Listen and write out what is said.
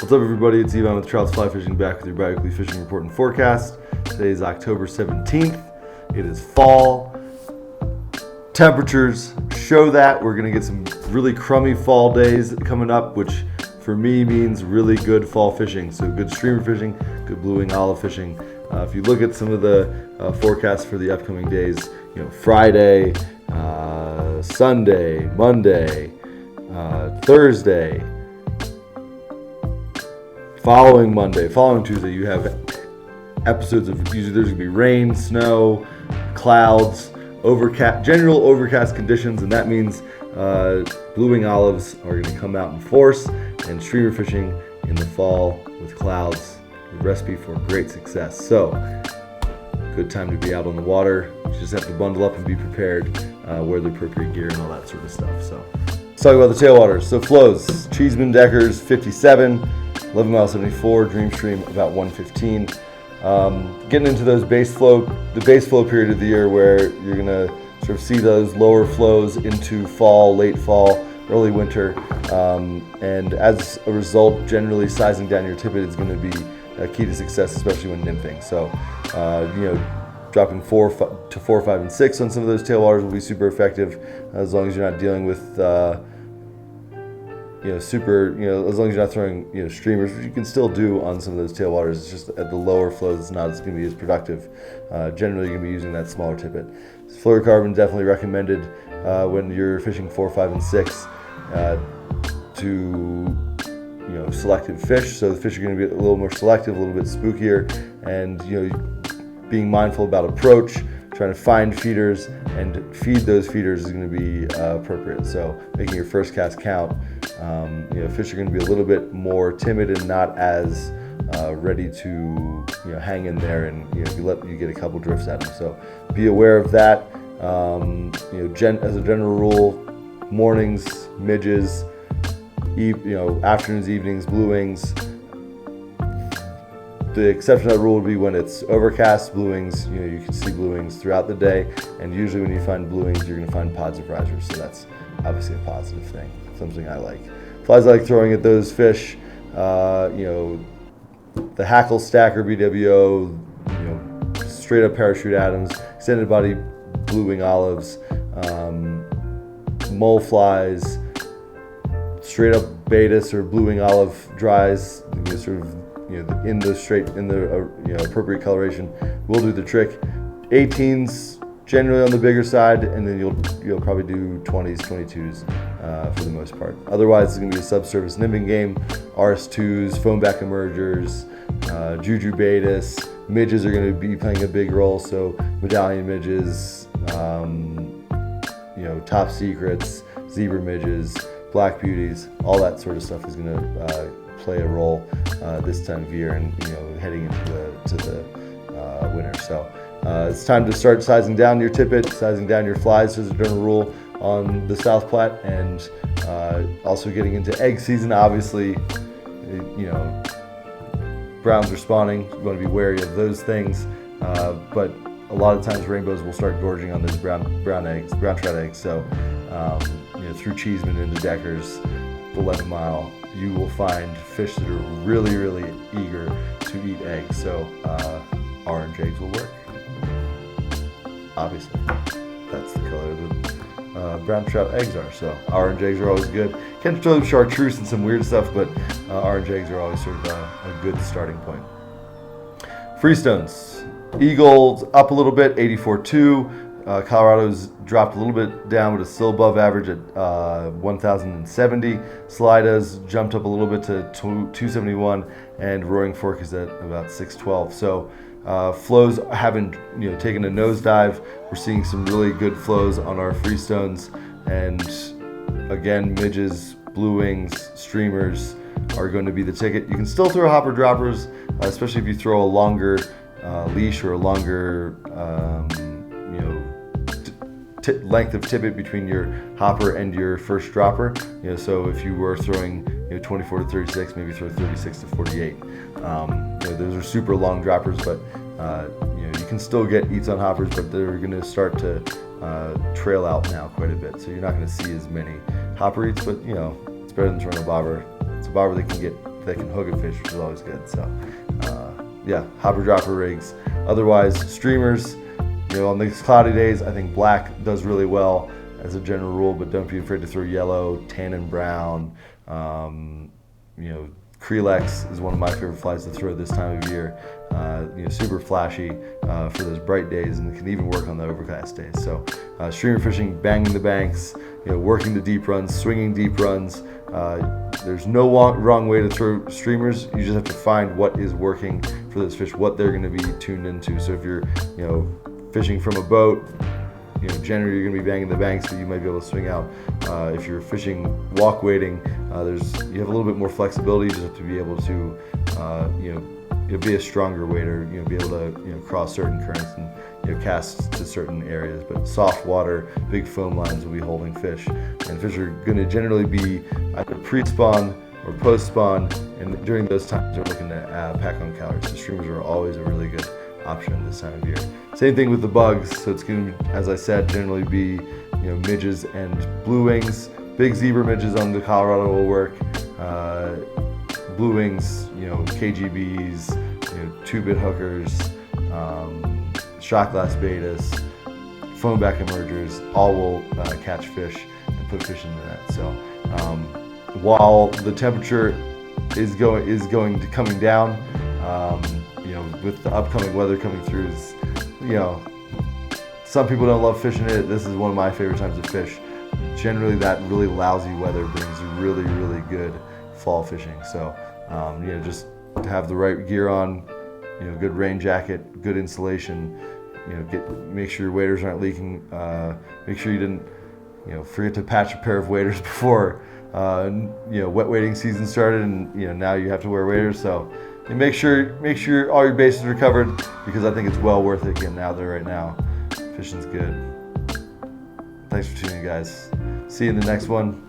What's up, everybody? It's Ivan with Trout's Fly Fishing, back with your bi-weekly fishing report and forecast. Today is October 17th. It is fall. Temperatures show that we're going to get some really crummy fall days coming up, which for me means really good fall fishing. So good streamer fishing, good blue wing olive fishing. If you look at some of the forecasts for the upcoming days, Friday, Sunday, Monday, Thursday, following Monday, following Tuesday, you have episodes of usually there's going to be rain, snow, clouds, general overcast conditions, and that means blue wing olives are going to come out in force, and streamer fishing in the fall with clouds, the recipe for great success. So, good time to be out on the water. You just have to bundle up and be prepared, wear the appropriate gear and all that sort of stuff. So, let's talk about the tailwaters. So flows, Cheeseman Deckers 57, 11 mile 74, Dreamstream about 115. Getting into those the base flow period of the year where you're gonna sort of see those lower flows into fall, late fall, early winter, and as a result, generally sizing down your tippet is going to be a key to success, especially when nymphing. So, dropping 4, 5, and 6 on some of those tailwaters will be super effective, as long as you're not dealing with as long as you're not throwing streamers, which you can still do on some of those tailwaters. It's just at the lower flows, it's not going to be as productive. Generally, you're going to be using that smaller tippet. Fluorocarbon definitely recommended when you're fishing 4, 5, and 6 to selective fish. So the fish are going to be a little more selective, a little bit spookier, and being mindful about approach, trying to find feeders and feed those feeders is going to be appropriate. So making your first cast count. Fish are going to be a little bit more timid and not as ready to hang in there, and you get a couple drifts at them. So be aware of that. As a general rule, mornings, midges, afternoons, evenings, blue wings. The exception to that rule would be when it's overcast. Blue wings, you can see blue wings throughout the day, and usually when you find blue wings, you're going to find pods of risers. So that's obviously a positive thing, something I like. Flies I like throwing at those fish, the hackle stacker BWO, straight up parachute Adams, extended body blue wing olives, mole flies, straight up Baetis or blue wing olive dries, in the appropriate coloration will do the trick. 18s generally on the bigger side, and then you'll probably do 20s, 22s for the most part. Otherwise, it's going to be a subsurface nymphing game. RS2s, foam back emergers, Juju Baetis, midges are going to be playing a big role. So medallion midges, top secrets, zebra midges, black beauties, all that sort of stuff is going to play a role this time of year, and heading into the winter. So it's time to start sizing down your tippet, sizing down your flies as a general rule on the South Platte, and also getting into egg season. Obviously, browns are spawning. You want to be wary of those things, but a lot of times rainbows will start gorging on those brown trout eggs. So through Cheeseman into Deckers, the 11 mile, you will find fish that are really, really eager to eat eggs. So orange eggs will work. Obviously, that's the color that brown trout eggs are. So orange eggs are always good. Can't throw chartreuse and some weird stuff, but orange eggs are always sort of a good starting point. Freestones, Eagles up a little bit, 84.2. Colorado's dropped a little bit down, but it's still above average at 1,070. Salidas jumped up a little bit to 271, and Roaring Fork is at about 612. So flows haven't taken a nosedive. We're seeing some really good flows on our freestones, and again, midges, blue wings, streamers are going to be the ticket. You can still throw hopper droppers, especially if you throw a longer leash or a longer length of tippet between your hopper and your first dropper. So if you were throwing 24 to 36, maybe throw 36 to 48. Those are super long droppers, but you can still get eats on hoppers, but they're going to start to trail out now quite a bit. So you're not going to see as many hopper eats, but it's better than throwing a bobber. It's a bobber that that can hook a fish, which is always good. So yeah, hopper dropper rigs. Otherwise, streamers, on these cloudy days, I think black does really well as a general rule, but don't be afraid to throw yellow, tan and brown. Creelex is one of my favorite flies to throw this time of year. Super flashy for those bright days, and can even work on the overcast days. So streamer fishing, banging the banks, working the deep runs, swinging deep runs. There's no wrong way to throw streamers. You just have to find what is working for those fish, what they're going to be tuned into. So if you're fishing from a boat, generally you're going to be banging the banks, but you might be able to swing out. If you're fishing walk wading, you have a little bit more flexibility. You just have to be able to be a stronger wader, be able to cross certain currents and cast to certain areas. But soft water, big foam lines will be holding fish, and fish are going to generally be either pre-spawn or post-spawn, and during those times they're looking to pack on calories. So streamers are always a really good option this time of year. Same thing with the bugs. So it's going to, as I said, generally be midges and blue wings. Big zebra midges on the Colorado will work. Blue wings, KGBs, 2-bit hookers, shot glass betas, foam back emergers, all will catch fish and put fish in the net. So while the temperature is coming down, with the upcoming weather coming through, some people don't love fishing it. This is one of my favorite times to fish. Generally, that really lousy weather brings really, really good fall fishing. So, just to have the right gear on, good rain jacket, good insulation. Make sure your waders aren't leaking. Make sure you didn't, forget to patch a pair of waders before, wet wading season started, and now you have to wear waders. So. And make sure all your bases are covered, because I think it's well worth it getting out there right now. Fishing's good. Thanks for tuning in, guys. See you in the next one.